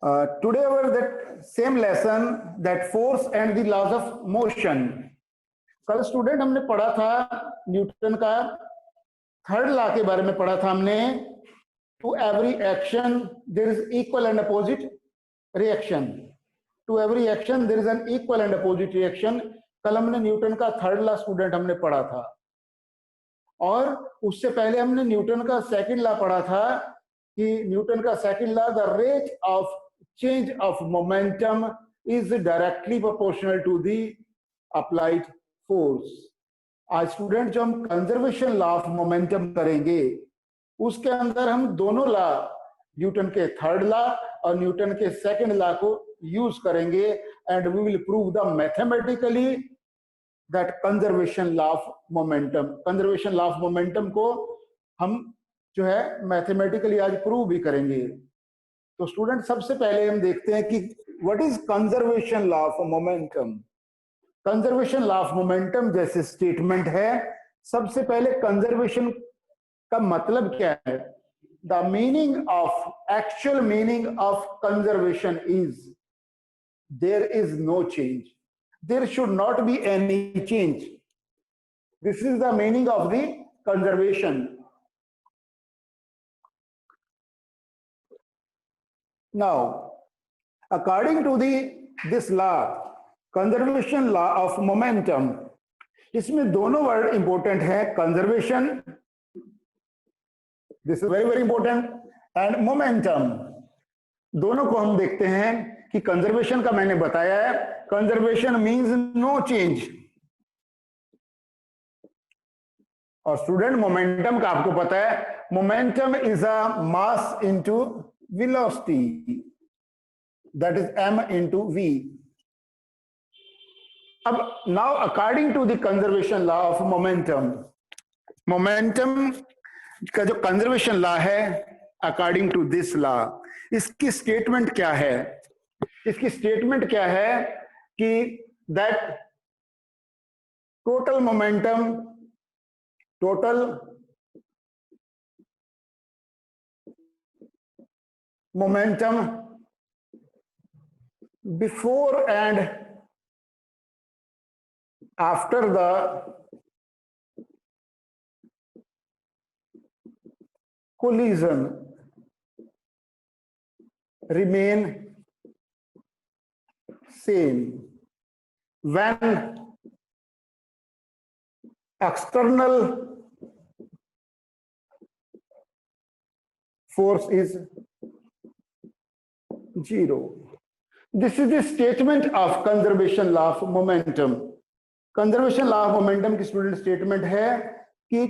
Today our that same lesson, that force and the laws of motion. कल student हमने पढ़ा था Newton का थर्ड लॉ के बारे में पढ़ा था हमने. To every action there is equal and opposite reaction. To every action there is an equal and opposite reaction. कल हमने न्यूटन का थर्ड लॉ स्टूडेंट हमने पढ़ा था, और उससे पहले हमने न्यूटन का सेकंड लॉ पढ़ा था कि न्यूटन का second law, the rate of change of momentum is directly proportional to the applied force. आज स्टूडेंट जो हम कंजर्वेशन लॉ ऑफ मोमेंटम करेंगे उसके अंदर हम दोनों लॉ, न्यूटन के थर्ड लॉ और न्यूटन के सेकंड लॉ को यूज करेंगे, and we will prove the mathematically that conservation law of momentum. Conservation law of momentum को हम जो है मैथमेटिकली आज प्रूव भी करेंगे. तो स्टूडेंट सबसे पहले हम देखते हैं कि what is conservation law of momentum. Conservation law of momentum जैसे स्टेटमेंट है, सबसे पहले कंजर्वेशन का मतलब क्या है. The meaning of, actual meaning of conservation is there is no change, there should not be any change. This is the meaning of the conservation. Now, according to this law, conservation law of momentum, इसमें दोनों word important है, conservation, this is very very important, and momentum. दोनों को हम देखते हैं कि conservation का मैंने बताया है, कंजर्वेशन मींस नो चेंज, और स्टूडेंट मोमेंटम का आपको पता है, momentum is a mass into velocity, that is m into v. अब now according to the conservation law of momentum, momentum का जो conservation law है, according to this law, इसकी statement क्या है. इसकी statement क्या है कि that total momentum before and after the collision remain same when external force is zero. This is the statement of conservation law of momentum. Conservation law of momentum की student statement है कि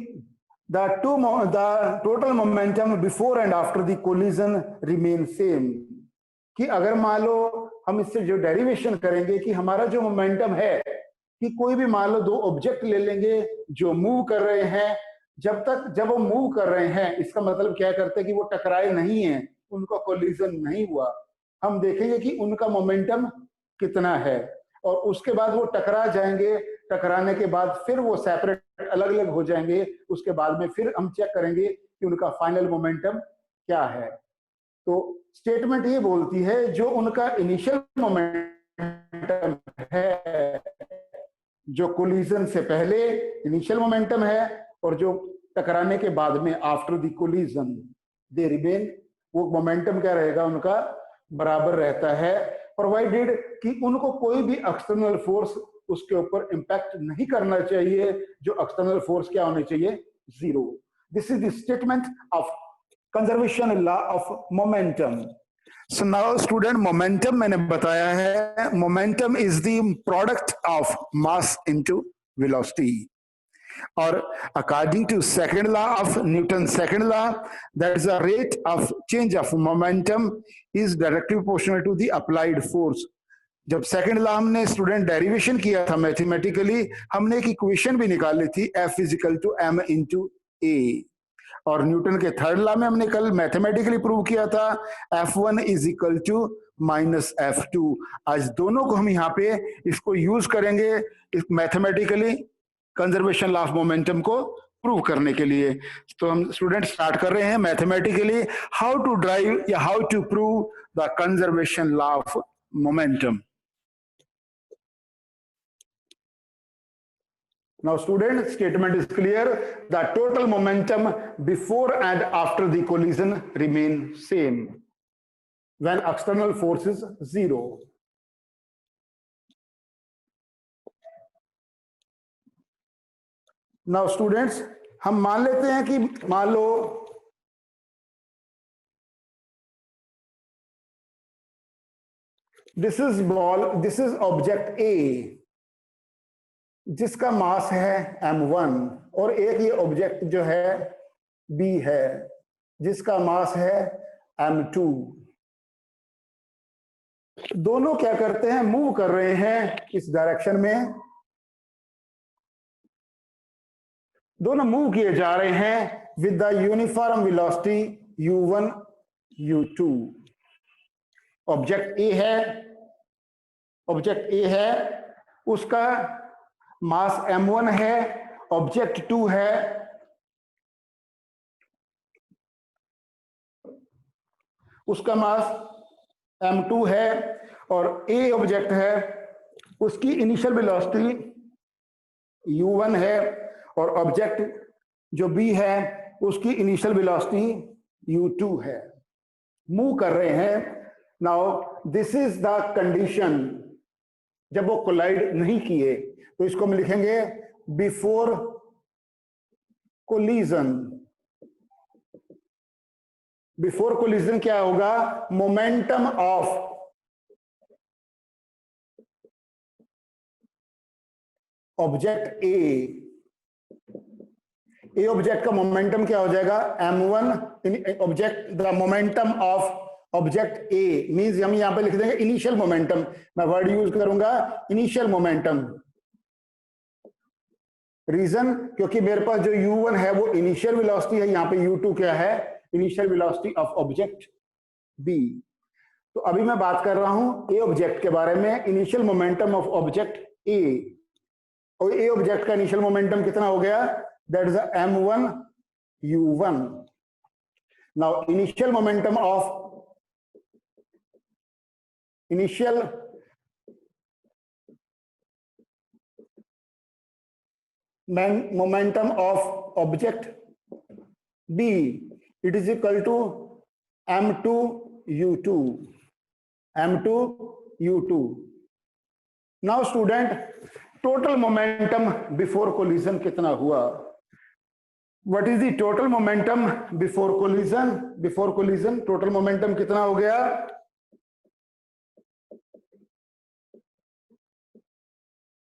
the total momentum before and after the collision remain same. कि अगर मान लो हम इससे जो derivation करेंगे कि हमारा जो मोमेंटम है, कि कोई भी मान लो दो ऑब्जेक्ट ले लेंगे जो मूव कर रहे हैं, जब वो मूव कर रहे हैं, इसका मतलब क्या करते हैं कि वो टकराए नहीं है, उनका कोलिजन नहीं हुआ. हम देखेंगे कि उनका मोमेंटम कितना है, और उसके बाद वो टकरा जाएंगे, टकराने के बाद फिर वो सेपरेट अलग अलग हो जाएंगे, उसके बाद में फिर हम चेक करेंगे कि उनका फाइनल मोमेंटम क्या है. तो स्टेटमेंट ये बोलती है जो उनका इनिशियल मोमेंटम है, जो कोलिजन से पहले इनिशियल मोमेंटम है, और जो टकराने के बाद में after the collision they remain, वो मोमेंटम क्या रहेगा, उनका बराबर रहता है, प्रोवाइडेड कि उनको कोई भी एक्सटर्नल फोर्स उसके ऊपर इंपैक्ट नहीं करना चाहिए. जो एक्सटर्नल फोर्स क्या होने चाहिए, zero. This is the statement of conservation law of momentum. So now student, momentum मैंने बताया है, momentum is the product of mass into velocity. Or according to second law of Newton's second law, that is the rate of change of momentum is directly proportional to the applied force. जब second law हमने student derivation किया था mathematically, हमने एक equation भी निकाली थी, F equal to m into a. और न्यूटन के थर्ड लॉ में हमने कल मैथमेटिकली प्रूव किया था F1 is equal to minus F2. आज दोनों को हम यहाँ पे इसको यूज करेंगे mathematically conservation law of momentum को प्रूव करने के लिए। तो हम स्टूडेंट स्टार्ट कर रहे हैं mathematically how to derive or how to prove the conservation law of momentum. Now student, statement is clear. The total momentum before and after the collision remain same when external force is zero. Now students, हम मान लेते हैं कि मान लो this is ball, this is object A जिसका मास है m1 और एक ये ऑब्जेक्ट जो है B है जिसका मास है m2। दोनों क्या करते हैं, मूव कर रहे हैं इस डायरेक्शन में, दोनों मूव किए जा रहे हैं with the uniform velocity u1 u2। Object A है, उसका मास m1 है, ऑब्जेक्ट 2 है, उसका मास m2 है, और ए ऑब्जेक्ट है, उसकी इनिशियल वेलोसिटी u1 है, और ऑब्जेक्ट जो b है उसकी इनिशियल वेलोसिटी u2 है। मूव कर रहे हैं। Now this is the condition जब वो कोलाइड नहीं किए, तो इसको हम लिखेंगे बिफोर कोलिजन। बिफोर कोलिजन क्या होगा, momentum of object A object का मोमेंटम क्या हो जाएगा m1 object, the momentum of object A means हम यहां पे लिख देंगे इनिशियल मोमेंटम। मैं वर्ड यूज करूंगा इनिशियल मोमेंटम। रीजन, क्योंकि मेरे पास जो u1 है वो इनिशियल वेलोसिटी है, यहाँ पे u2 क्या है, initial velocity of object b। तो अभी मैं बात कर रहा हूं ए ऑब्जेक्ट के बारे में, इनिशियल मोमेंटम ऑफ ऑब्जेक्ट ए। और ए ऑब्जेक्ट का इनिशियल मोमेंटम कितना हो गया, that is m1 u1। Now initial momentum of momentum of object B, it is equal to m2 u2, m2 u2। now student, total momentum before collision कितना हुआ, what is the total momentum before collision? before collision total momentum कितना हो गया,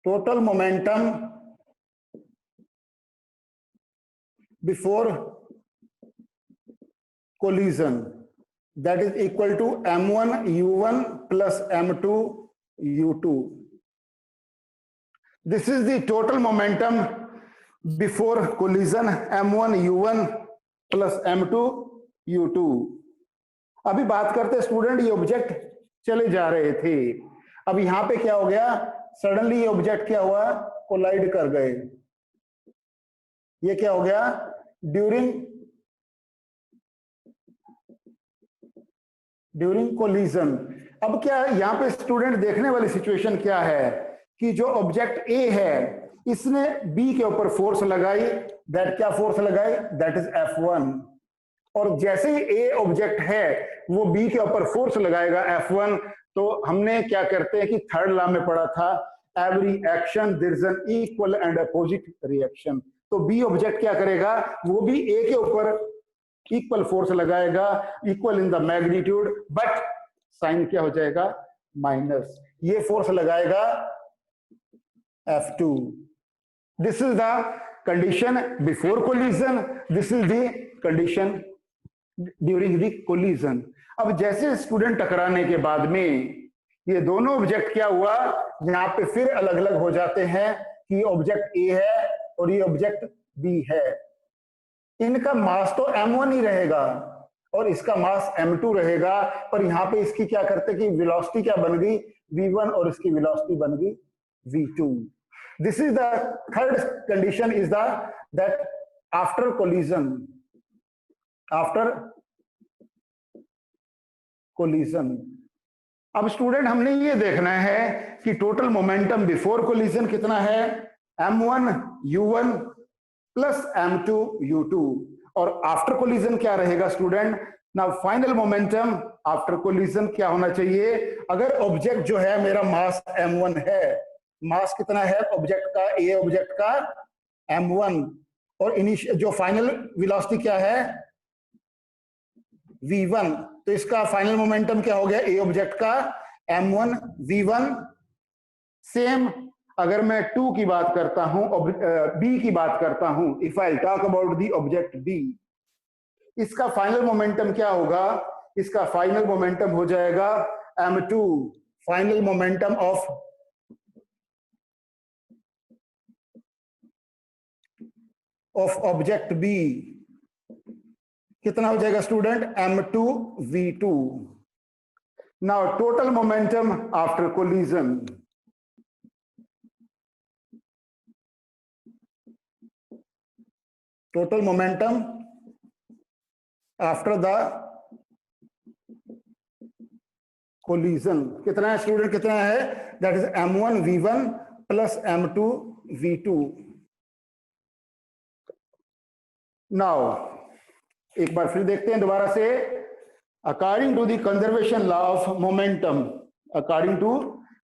total momentum before collision that is equal to m1 u1 plus m2 u2। this is the total momentum before collision m1 u1 plus m2 u2। अभी बात करते student, ये object चले जा रहे थे, अब यहां पे क्या हो गया, सडनली ये ऑब्जेक्ट क्या हुआ, कोलाइड कर गए। ये क्या हो गया, ड्यूरिंग कोलिजन। अब क्या यहां पे स्टूडेंट देखने वाली सिचुएशन क्या है कि जो ऑब्जेक्ट ए है इसने बी के ऊपर फोर्स लगाई, दैट क्या फोर्स लगाई, दैट इज F1। और जैसे ही ए ऑब्जेक्ट है वो बी के ऊपर फोर्स लगाएगा F1, तो हमने क्या करते हैं कि थर्ड लॉ में पढ़ा था, every action there is an equal and opposite reaction. तो बी ऑब्जेक्ट क्या करेगा, वो भी ए के ऊपर इक्वल फोर्स लगाएगा, equal in the magnitude, but sign क्या हो जाएगा, माइनस। ये फोर्स लगाएगा F2। This is the condition before collision, this is the condition during the collision. अब जैसे स्टूडेंट टकराने के बाद में ये दोनों ऑब्जेक्ट क्या हुआ, यहाँ पे फिर अलग अलग हो जाते हैं कि ऑब्जेक्ट ए है और ये ऑब्जेक्ट बी है। इनका मास तो m1 ही रहेगा और इसका मास m2 रहेगा, पर यहाँ पे इसकी क्या करते कि वेलोसिटी क्या बन गई, v1, और इसकी वेलोसिटी बन गई v2। This is the third condition, is the that after collision, after collision. अब स्टूडेंट हमने ये देखना है कि टोटल मोमेंटम बिफोर कोलिजन कितना है, m1 u1 plus m2 u2, और आफ्टर कोलिजन क्या रहेगा student. Now final momentum after collision क्या होना चाहिए। अगर ऑब्जेक्ट जो है मेरा मास m1 है, मास कितना है ऑब्जेक्ट का, ए ऑब्जेक्ट का m1, और इनिशियल जो फाइनल वेलोसिटी क्या है v1, तो इसका फाइनल मोमेंटम क्या हो गया ए ऑब्जेक्ट का m1 v1। सेम अगर मैं 2 की बात करता हूं, बी की बात करता हूं, if I talk about the object B, इसका फाइनल मोमेंटम क्या होगा, इसका फाइनल मोमेंटम हो जाएगा m2, final momentum of object B कितना हो जाएगा student, m2 v2। Now total momentum after collision, total momentum after the collision कितना है स्टूडेंट, कितना है, that is m1 v1 plus m2 v2। Now एक बार फिर देखते हैं दोबारा से, according to the conservation law of momentum, according to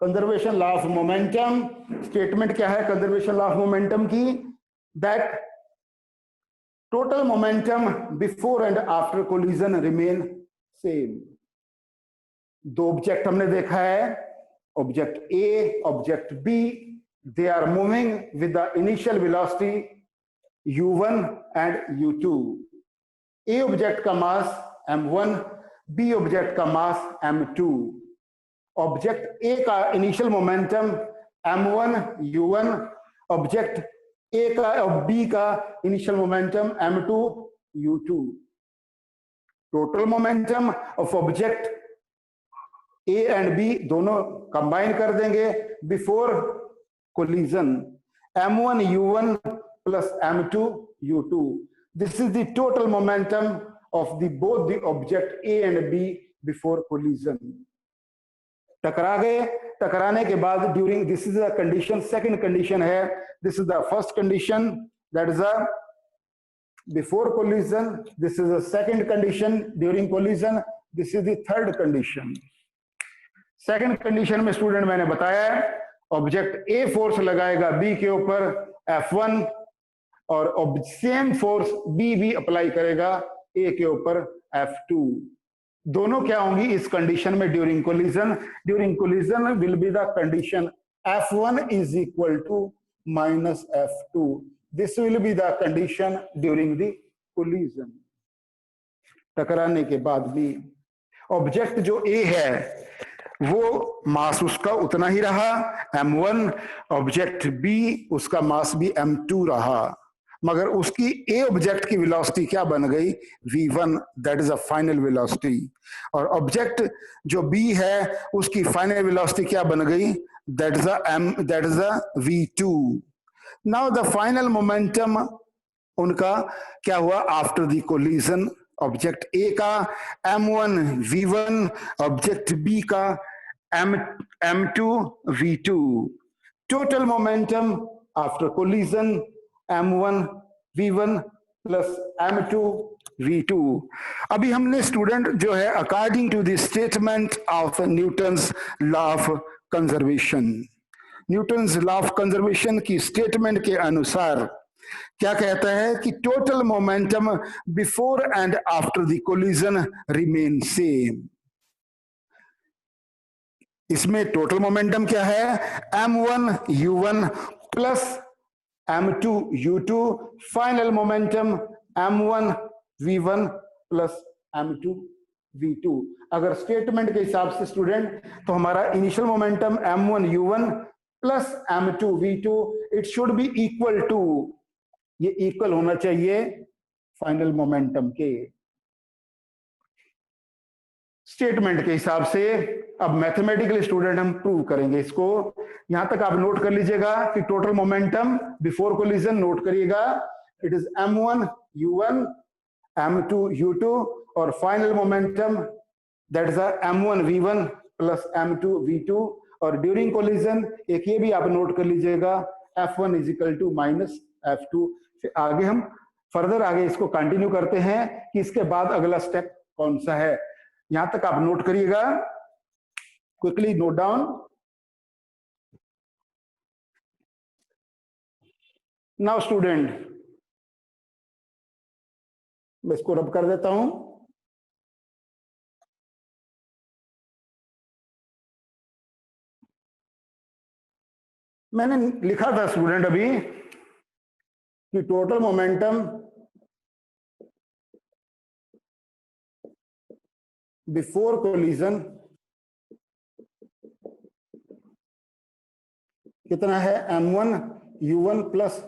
conservation law of momentum, statement क्या है कंजर्वेशन लॉ ऑफ मोमेंटम की, that total momentum before and after collision remain same. दो ऑब्जेक्ट हमने देखा है, object A, object B, they are moving with the initial velocity u1 and u2। A object का mass m1, B object का मास m2। Object A का initial momentum m1 u1, object A का और B का initial momentum m2 u2। Total momentum of object A and B दोनों combine कर देंगे before collision, m1 u1 plus m2 u2. This is the total momentum of both the object A and B before collision. टकरा गए, टकराने के बाद during, this is the condition, second condition है, this is the first condition, that is a before collision, this is the second condition during collision, this is the third condition. Second condition में student मैंने बताया object A force लगाएगा B के ऊपर F1, और same force B भी apply करेगा A के ऊपर F2। दोनों क्या होंगी इस कंडीशन में during collision, during collision will be the condition F1 is equal to minus F2, this will be the condition during the collision. टकराने के बाद भी ऑब्जेक्ट जो ए है वो मास उसका उतना ही रहा m1, ऑब्जेक्ट बी उसका मास भी m2 रहा, मगर उसकी ए ऑब्जेक्ट की वेलोसिटी क्या बन गई v1, that is a final velocity, और ऑब्जेक्ट जो बी है उसकी फाइनल वेलोसिटी क्या बन गई, that is a v2। Now the final momentum उनका क्या हुआ after the collision, object A का m1 v1, ऑब्जेक्ट बी का m2 v2। Total momentum after collision m1 v1 plus m2 v2। अभी हमने स्टूडेंट जो है according to the statement of Newton's law of conservation, Newton's law of conservation की statement के अनुसार क्या कहता है कि total momentum before and after the collision remain same. इसमें टोटल मोमेंटम क्या है m1 u1 plus m2 u2, final momentum m1 v1 plus m2 v2। अगर स्टेटमेंट के हिसाब से स्टूडेंट तो हमारा initial momentum m1 u1 plus m2 v2, it should be equal to, ये इक्वल होना चाहिए फाइनल मोमेंटम के। स्टेटमेंट के हिसाब से अब मैथमेटिकली स्टूडेंट हम प्रूव करेंगे इसको। यहां तक आप नोट कर लीजिएगा कि total momentum before collision note करिएगा it is m1 u1 m2 u2 और final momentum that is m1 v1 plus m2 v2 और ड्यूरिंग कोलिजन एक ये भी आप नोट कर लीजिएगा f1 is equal to minus f2। आगे हम फर्दर आगे इसको कंटिन्यू करते हैं कि इसके बाद अगला स्टेप कौन सा है, यहां तक आप नोट करिएगा, quickly note down. Now student, मैं इसको रब कर देता हूं। मैंने लिखा था स्टूडेंट अभी कि टोटल मोमेंटम बिफोर कोलिजन कितना है m1 u1 plus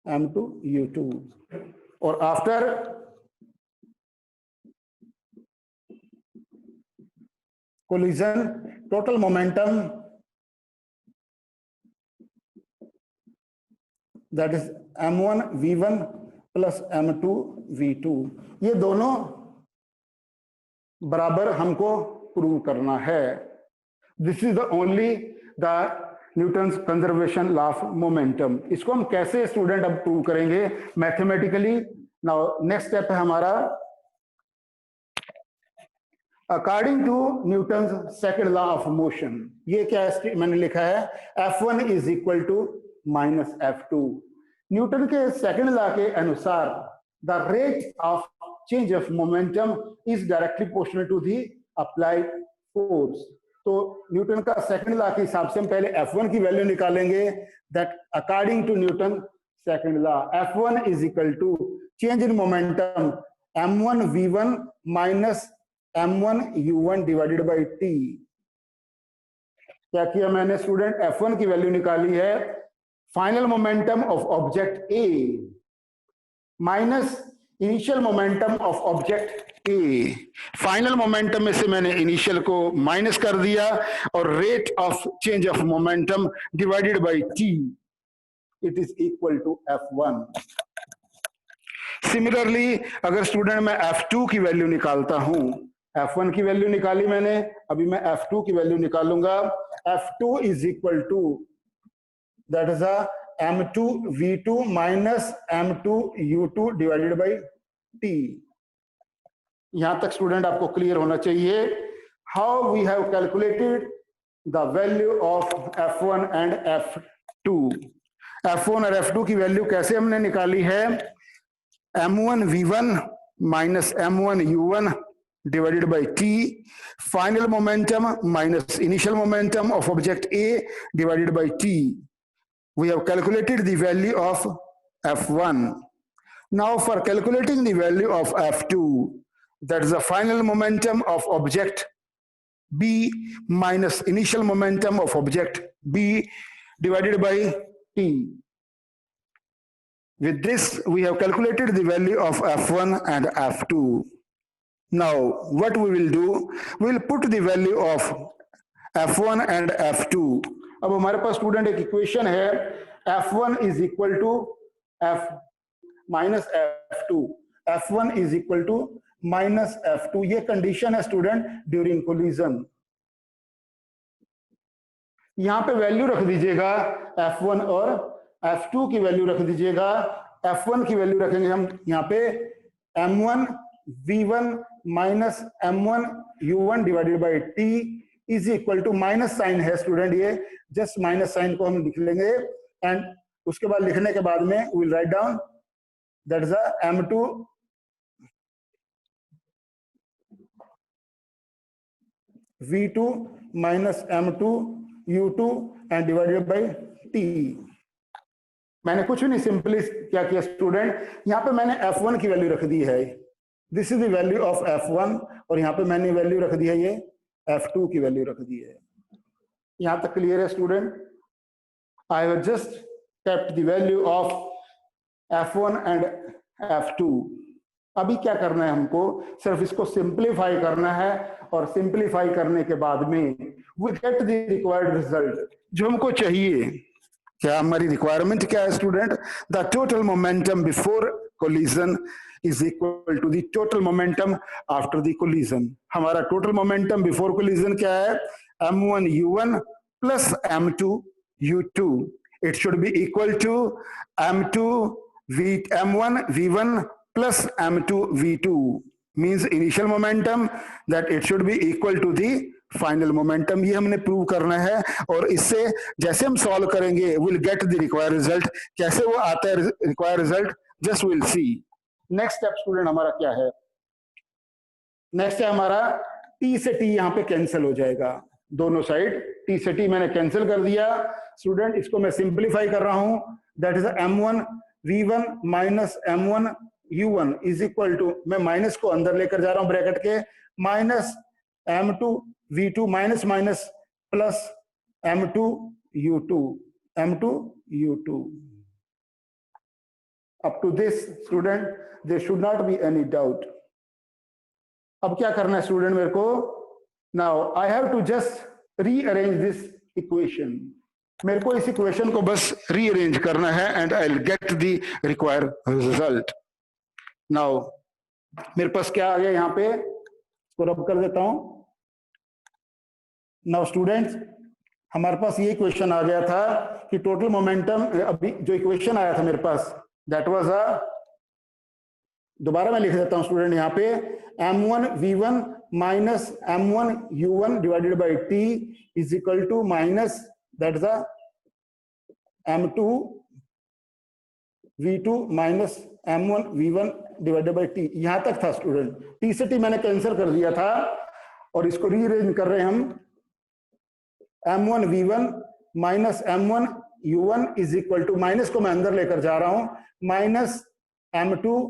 m2 u2 और after collision total momentum that is m1 v1 plus m2 v2। ये दोनों बराबर हमको प्रूव करना है। This is the only the Newton's conservation law of momentum. इसको हम कैसे स्टूडेंट अब प्रूव करेंगे मैथमेटिकली। नाउ नेक्स्ट स्टेप है हमारा according to Newton's second law of motion. ये क्या है मैंने लिखा है F1 is equal to minus F2। Newton के सेकंड लॉ के अनुसार the rate of change of momentum is directly proportional to the applied force. तो न्यूटन का सेकंड लॉ के हिसाब से हम पहले F1 की वैल्यू निकालेंगे। That according to Newton second law F1 is equal to change in momentum m1 v1 minus m1 u1 divided by t। क्या किया मैंने स्टूडेंट, F1 की वैल्यू निकाली है final momentum of object A minus initial momentum of object A। Final momentum में से मैंने initial को माइनस कर दिया और rate of change of momentum divided by t, it is equal to F1। Similarly अगर स्टूडेंट मैं F2 की वैल्यू निकालता हूं, F1 की वैल्यू निकाली मैंने, अभी मैं F2 की वैल्यू निकालूंगा। F2 is equal to that is m2 v2 minus m2 u2 divided by t। यहां तक स्टूडेंट आपको क्लियर होना चाहिए। How we have calculated the value of F1 and F2। F1 और F2 की वैल्यू कैसे हमने निकाली है, m1 v1 minus m1 u1 divided by t, final momentum minus initial momentum of object A divided by t. We have calculated the value of F1. Now for calculating the value of F2, that is the final momentum of object B minus initial momentum of object B divided by t. With this, we have calculated the value of F1 and F2. Now, what we will do, we will put the value of F1 and F2. अब हमारे पास student एक equation है F1 is equal to F minus F2, F1 is equal to minus F2। ये condition है student during collision. यहां पे value रख दीजिएगा F1 और F2 की वैल्यू रख दीजिएगा। F1 की वैल्यू रखेंगे हम यहाँ पे m1 v1 minus m1 u1 divided by t is equal to, minus sign है स्टूडेंट, ये जस्ट माइनस साइन को हम लिख लेंगे एंड उसके बाद लिखने के बाद में will write down that is m2 v2 minus m2 u2 and divided by t। मैंने कुछ भी नहीं, सिंपली क्या किया स्टूडेंट, यहाँ पे मैंने F1 की वैल्यू रख दी है, this is the value of F1, और यहाँ पे मैंने वैल्यू रख दी है ये F2 की वैल्यू रख दी है। यहां तक क्लियर है student? I have just kept the value of F1 and F2। अभी क्या करना है हमको, सिर्फ इसको सिंप्लीफाई करना है और सिंप्लीफाई करने के बाद में we get the required result जो हमको चाहिए। क्या हमारी रिक्वायरमेंट क्या है student? The total momentum before collision is equal to the total momentum after the collision. हमारा टोटल मोमेंटम बिफोर कोलिजन क्या है? m1 u1 plus m2 u2। It should be equal to m1 v1 plus m2 v2 means initial momentum that it should be equal to the final momentum. ये हमने prove करना है और इससे जैसे हम सॉल्व करेंगे will get the required result. कैसे वो आता है required result, just will see. Next step student हमारा क्या है? नेक्स्ट है हमारा टी से टी यहाँ पे कैंसिल हो जाएगा, दोनों साइड टी से टी मैंने कैंसिल कर दिया स्टूडेंट। इसको मैं सिंप्लीफाई कर रहा हूं, that is m1 v1 minus m1 u1 is equal to, मैं माइनस को अंदर लेकर जा रहा हूं ब्रैकेट के, minus m2 v2 minus minus plus m2 u2 up to this student there should not be any doubt. अब क्या करना है स्टूडेंट मेरे को? Now I have to just rearrange this equation. मेरे को इस इक्वेशन को बस रीअरेंज करना है and I will get the required result. Now मेरे पास क्या आ गया यहाँ पे, इसको रब कर देता हूं। नाउ स्टूडेंट्स हमारे पास ये इक्वेशन आ गया था कि टोटल मोमेंटम, अभी जो इक्वेशन आया था मेरे पास दैट वाज दोबारा मैं लिख देता हूं स्टूडेंट यहाँ पे, m1 v1 minus m1 u1 divided by t is equal to minus that is m2 v2 minus m1 v1 divided by t। यहां तक था स्टूडेंट, t से t मैंने कैंसिल कर दिया था और इसको रीअरेंज कर रहे हैं हम। m1 v1 minus m1 u1 is equal to, minus को मैं अंदर लेकर जा रहा हूं, minus m2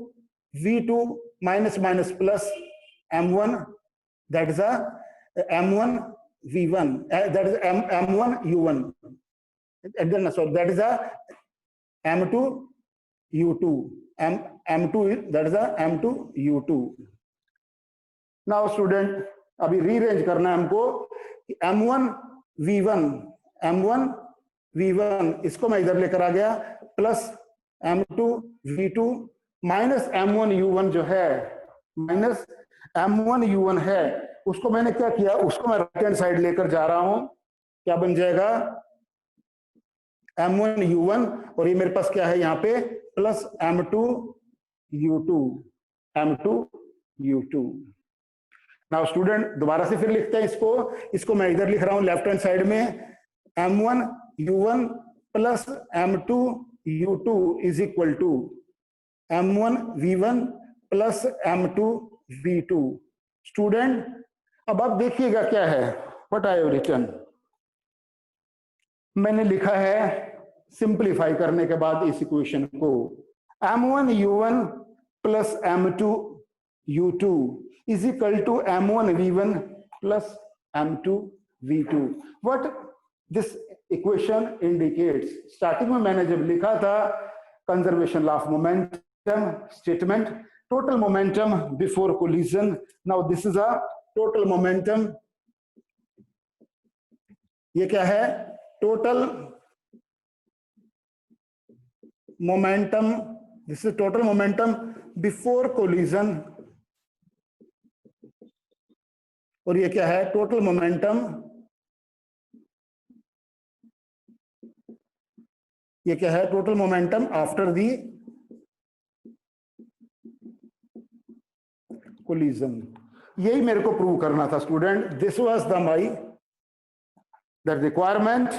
v2 minus minus plus m1 that is m1 v1 that is m1 u1 so that is m2 u2 m2 that is m2 u2। Now student अभी rearrange करना है हमको, m1 v1 इसको मैं इधर लेकर आ गया plus m2 v2 minus m1 u1 जो है, माइनस m1 u1 है, उसको मैंने क्या किया, उसको मैं राइट हैंड साइड लेकर जा रहा हूं। क्या बन जाएगा? m1 u1 और ये मेरे पास क्या है यहाँ पे plus m2 u2। Now student दोबारा से फिर लिखते हैं इसको मैं इधर लिख रहा हूं लेफ्ट हैंड साइड में, m1 u1 plus m2 u2 is equal to m1 v1 plus m2 v2। Student अब आप देखिएगा क्या है, व्हाट आई हैव रिटन, मैंने लिखा है सिंपलीफाई करने के बाद इस इक्वेशन को, m1 u1 plus m2 u2 is equal to m1 v1 plus m2 v2। What this equation indicates, starting में मैंने जब लिखा था conservation law of momentum statement, total momentum before collision, now this is a total momentum. ये क्या है? Total momentum, this is total momentum before collision, और ये क्या है? टोटल मोमेंटम, ये क्या है? Total momentum after the collision. यही मेरे को प्रूव करना था student, this was the my the requirement,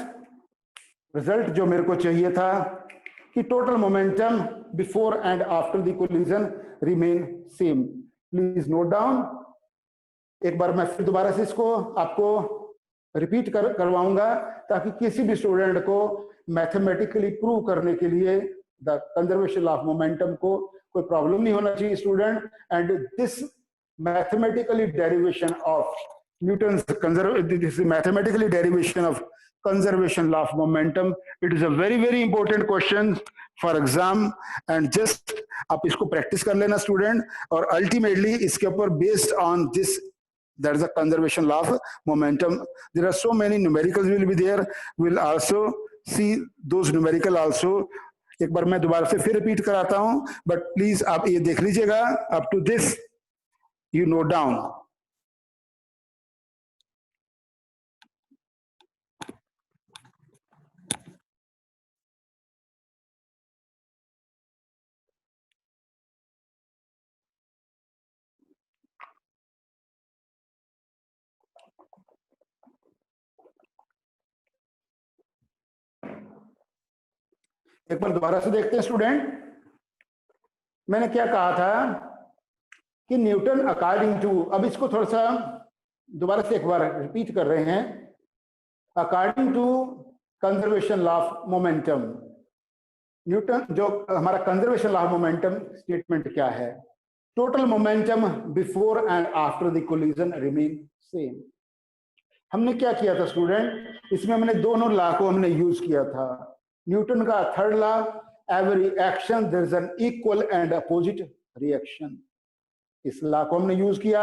result जो मेरे को चाहिए था कि total momentum before and after the collision remain same. Please note down. एक बार मैं फिर दोबारा से इसको आपको रिपीट करवाऊंगा ताकि किसी भी स्टूडेंट को मैथमेटिकली प्रूव करने के लिए द कंजर्वेशन ऑफ मोमेंटम को कोई प्रॉब्लम नहीं होना चाहिए student. And this mathematically derivation of Newton's this mathematically derivation of conservation law of momentum, it is a very important question for exam, and just आप इसको practice कर लेना student, और ultimately इसके ऊपर based on this, that is a conservation law of momentum, there are so many numericals will be there, we'll also C those numerical also. एक बार मैं दोबारा से फिर रिपीट कराता हूं, बट प्लीज आप ये देख लीजिएगा, up to this you note down. एक बार दोबारा से देखते हैं स्टूडेंट। मैंने क्या कहा था कि न्यूटन अकॉर्डिंग टू, अब इसको थोड़ा सा दोबारा से एक बार रिपीट कर रहे हैं। According to conservation law of momentum, Newton जो हमारा conservation law of momentum statement क्या है? Total momentum before and after the collision remain same. हमने क्या किया था स्टूडेंट, इसमें हमने दोनों लॉ को हमने यूज किया था। न्यूटन का third law, every action there is an equal and opposite reaction, इस लॉ को हमने यूज किया।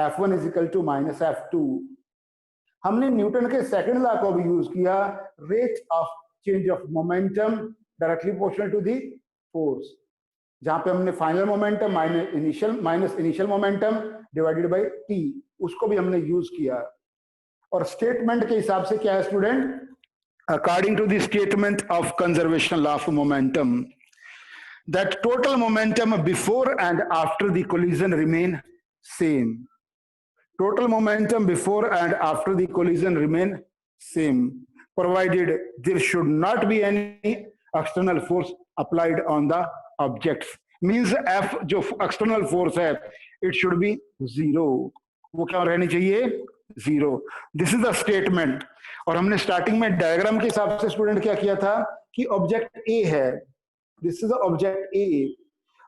F1 is equal to minus F2। हमने न्यूटन के सेकंड लॉ को भी यूज किया, rate of change of momentum directly proportional to the force, जहां पे हमने final momentum minus initial momentum divided by t, उसको भी हमने यूज किया। और स्टेटमेंट के हिसाब से क्या है student? According to the statement of conservation law of momentum, that total momentum before and after the collision remain same. Total momentum before and after the collision remain same, provided there should not be any external force applied on the objects. Means F जो external force है, it should be zero. वो क्या रहनी चाहिए? Zero. This is the statement. और हमने starting में diagram के हिसाब से स्टूडेंट क्या किया था कि ऑब्जेक्ट A है, this is object A.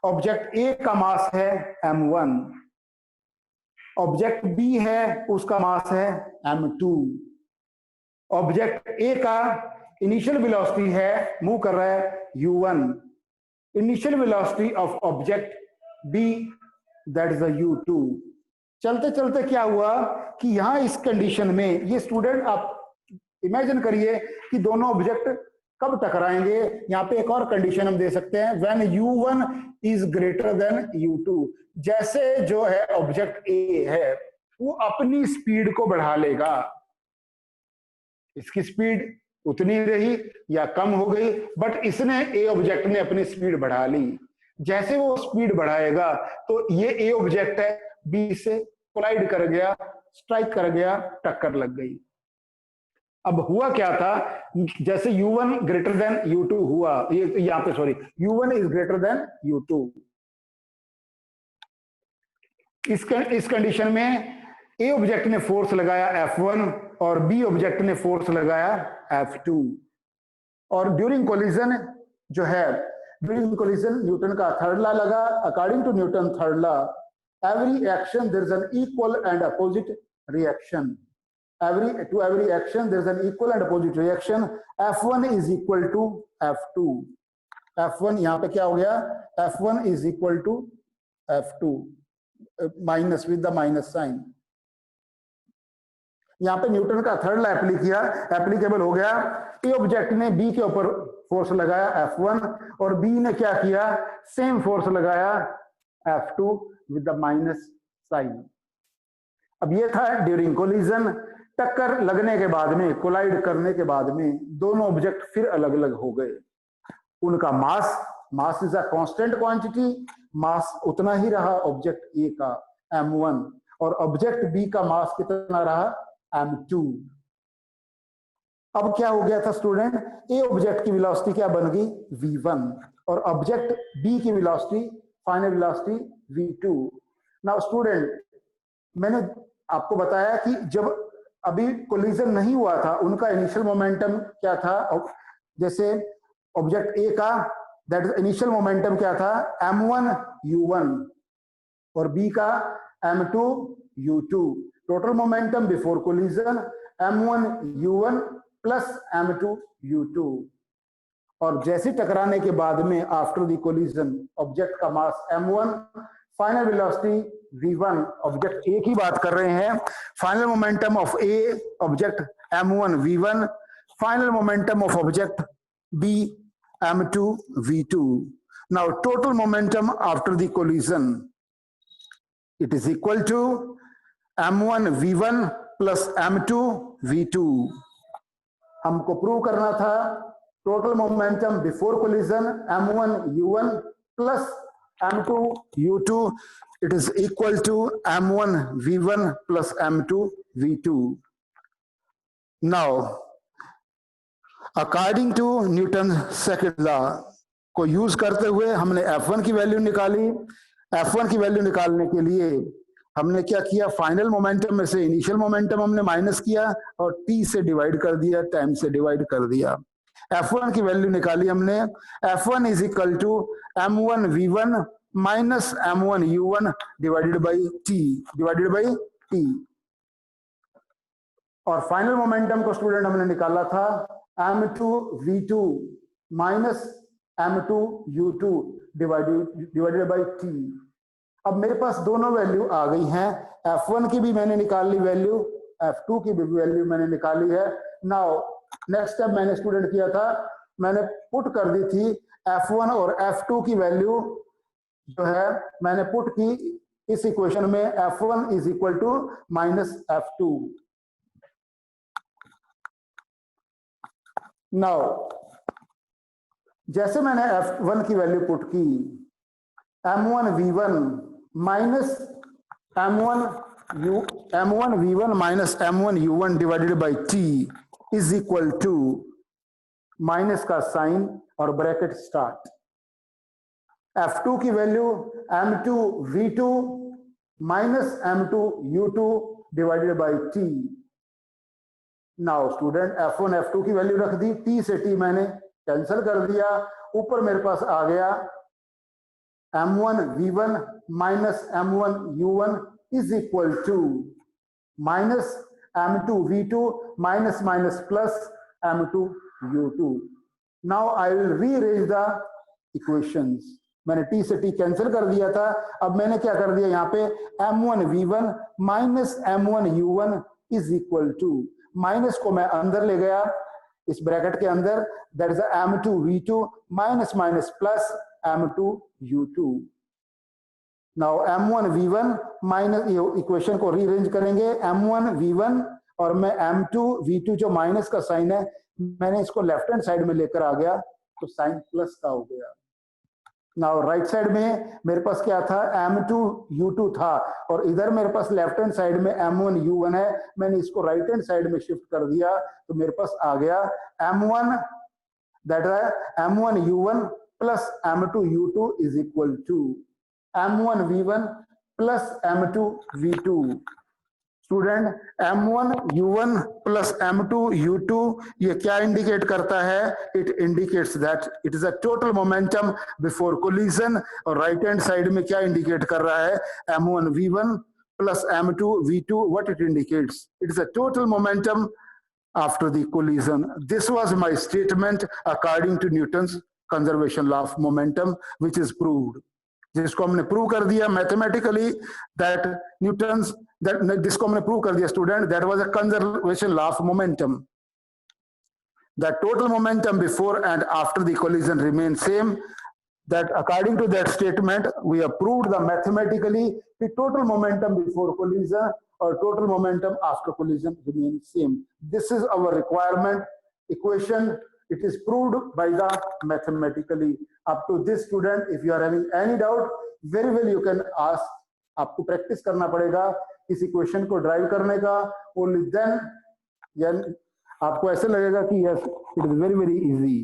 Object A का मास है m1, ऑब्जेक्ट बी है उसका मास है m2। ऑब्जेक्ट ए का इनिशियल वेलोसिटी है, मूव कर रहा है u1, initial velocity of object B that is u2। चलते चलते क्या हुआ कि यहां इस कंडीशन में ये स्टूडेंट आप इमेजिन करिए कि दोनों ऑब्जेक्ट कब टकराएंगे। यहां पे एक और कंडीशन हम दे सकते हैं, when u1 is greater than u2। जैसे जो है ऑब्जेक्ट ए है वो अपनी स्पीड को बढ़ा लेगा, इसकी स्पीड उतनी रही या कम हो गई, बट इसने ए ऑब्जेक्ट ने अपनी स्पीड बढ़ा ली। जैसे वो स्पीड बढ़ाएगा तो ये ए ऑब्जेक्ट है बी से कोलाइड कर गया, स्ट्राइक कर गया, टक्कर लग गई। अब हुआ क्या था, जैसे u1 ग्रेटर देन u2 हुआ, यहां पे sorry u1 is greater than u2, इस कंडीशन में ए ऑब्जेक्ट ने फोर्स लगाया F1 और बी ऑब्जेक्ट ने फोर्स लगाया F2। और ड्यूरिंग कोलिजन जो है, ड्यूरिंग कोलिजन न्यूटन का थर्ड लॉ लगा। According to Newton third law, every action there is an equal and opposite reaction. To every action there is an equal and opposite reaction. F1 is equal to F2. F1 यहां पे क्या हो गया, F1 is equal to F2 minus with the minus sign. यहां पे Newton का third law applicable हो गया। ए ऑब्जेक्ट ने बी के ऊपर फोर्स लगाया F1 और बी ने क्या किया, सेम फोर्स लगाया F2 with the minus sign. अब ये था ड्यूरिंग कोलिजन। टक्कर लगने के बाद में, कोलाइड करने के बाद में दोनों ऑब्जेक्ट फिर अलग अलग हो गए। उनका mass is a constant quantity, mass उतना ही रहा ऑब्जेक्ट ए का m1 और ऑब्जेक्ट बी का मास कितना रहा m2। अब क्या हो गया था स्टूडेंट, ए ऑब्जेक्ट की वेलोसिटी क्या बन गई v1 और ऑब्जेक्ट बी की velocity final velocity v2। Now student मैंने आपको बताया कि जब अभी कोलिजन नहीं हुआ था उनका इनिशियल मोमेंटम क्या था, जैसे ऑब्जेक्ट ए का दैट इज इनिशियल मोमेंटम क्या था m1 u1 और बी का m2 u2। Total momentum before collision m1 u1 plus m2 u2। और जैसे टकराने के बाद में आफ्टर द कोलिजन ऑब्जेक्ट का mass m1, final velocity v1, object A की बात कर रहे हैं, final momentum of A object m1 v1 final momentum of object be m2 v2. Now total momentum after the collision, it is equal to m1 v1 plus m2 v2. हमको prove करना था total momentum before collision m1 u1 plus m2 u2, it is equal to m1 v1 plus m2 v2. Now according to Newton second law को use करते हुए हमने F1 की value निकाली। F1 की वैल्यू निकालने के लिए हमने क्या किया, फाइनल मोमेंटम में से इनिशियल मोमेंटम हमने माइनस किया और t से डिवाइड कर दिया, टाइम से डिवाइड कर दिया। F1 की वैल्यू निकाली हमने, F1 is equal to m1 v1 minus m1 u1 divided by t। और फाइनल मोमेंटम को स्टूडेंट हमने निकाला था m2 v2 minus m2 u2 divided by t। अब मेरे पास दोनों वैल्यू आ गई हैं, F1 की भी मैंने निकाल ली वैल्यू, F2 की भी वैल्यू मैंने निकाली है। नाउ नेक्स्ट स्टेप मैंने स्टूडेंट किया था, मैंने पुट कर दी थी F1 और F2 की वैल्यू जो है मैंने पुट की इस इक्वेशन में, F1 is equal to minus F2। Now जैसे मैंने F1 की वैल्यू पुट की, m1 v1 minus m1 v1 minus m1 u1 divided by t is equal to minus का साइन और ब्रैकेट स्टार्ट। F2 की value m2 v2 minus m2 u2 divided by t। Now student F1 F2 की value रख दी, t से t मैंने cancel कर दिया, ऊपर मेरे पास आ गया m1 v1 minus m1 u1 is equal to minus m2 v2 minus minus plus m2 u2। Now I will rearrange the equations. मैंने t से t कैंसिल कर दिया था, अब मैंने क्या कर दिया यहाँ पे m1 v1 minus m1 u1 is equal to, minus को मैं अंदर ले गया इस ब्रैकेट के अंदर, that is m2 v2 minus minus plus m2 u2। Now m1 v1 minus, equation को रीअरेंज करेंगे, m1 v1 और मैं m2 v2 जो माइनस का साइन है मैंने इसको लेफ्ट हैंड साइड में लेकर आ गया तो साइन प्लस का हो गया। नाउ राइट साइड में मेरे पास क्या था, m2 u2 था और इधर मेरे पास लेफ्ट हैंड साइड में m1 u1 है, मैंने इसको राइट हैंड साइड में शिफ्ट कर दिया तो मेरे पास आ गया m1 दैट है m1 u1 plus m2 u2 is equal to m1 v1 plus m2 v2। Student m1 u1 plus m2 u2 ये क्या इंडिकेट करता है, it indicates that it is a total momentum before collision. और right hand side में क्या indicate कर रहा है, m1 v1 plus m2 v2, what it indicates, it is a total momentum after the collision. This was my statement according to Newton's conservation law of momentum, which is proved. जिसको हमने prove कर दिया mathematically, that Newton's that जिसको हमने prove कर दिया student, that was a conservation law of momentum. The total momentum before and after the collision remain same, that according to that statement we have proved the mathematically the total momentum before collision or total momentum after collision remain same. This is our requirement equation. It is proved by the mathematically. Up to this student, if you are having any doubt, very well you can ask. आपको practice करना पड़ेगा इस equation को drive करने का, only then आपको ऐसे लगेगा कि yes it is very easy.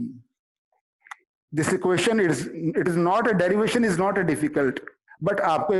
This equation it is not a derivation is not a difficult, but आपको